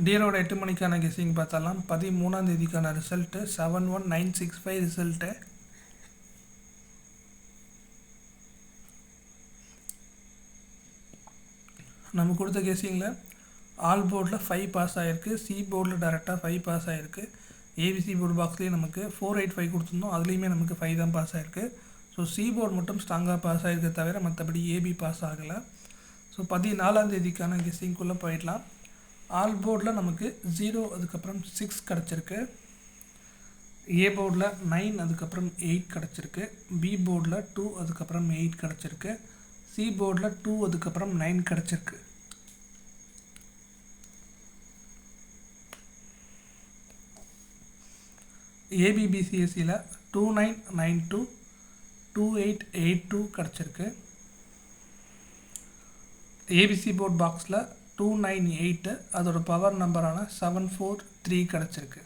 டியரோட 8 மணிக்கான கெஸ்ஸிங் பார்த்தாலாம். 13ஆம் தேதிக்கான ரிசல்ட்டு 71965 ரிசல்ட்டு. நம்ம கொடுத்த கெஸ்ஸிங்கில் ஆல் போர்டில் 5 பாஸ் ஆகிருக்கு, சி போர்டில் டேரெக்டாக 5 பாஸ் ஆகிருக்கு. ஏபிசி போர்டு பாக்ஸ்லேயே நமக்கு 485 கொடுத்துருந்தோம், அதுலேயுமே நமக்கு 5 தான் பாஸ் ஆகிருக்கு. ஸோ சி போர்டு மட்டும் ஸ்ட்ராங்காக பாஸ் ஆகிருக்க தவிர மற்றபடி ஏபி பாஸ் ஆகலை. ஸோ 14ஆம் தேதிக்கான கெஸ்ஸிங்குள்ளே போயிடலாம். ஆல் போர்டில் நமக்கு 0 அதுக்கப்புறம் 6 கிடச்சிருக்கு. ஏ போர்டில் 9 அதுக்கப்புறம் 8 கிடச்சிருக்கு. பி போர்டில் 2 அதுக்கப்புறம் 8 கிடச்சிருக்கு. சி போர்டில் 2 அதுக்கப்புறம் 9 கிடச்சிருக்கு. ஏபிபிசிஎஸ்சியில் 2992 2882 கிடச்சிருக்கு. ஏபிசி போர்ட் பாக்ஸில் 298 அதோட பவர் நம்பரான 743 கிடச்சிருக்கு.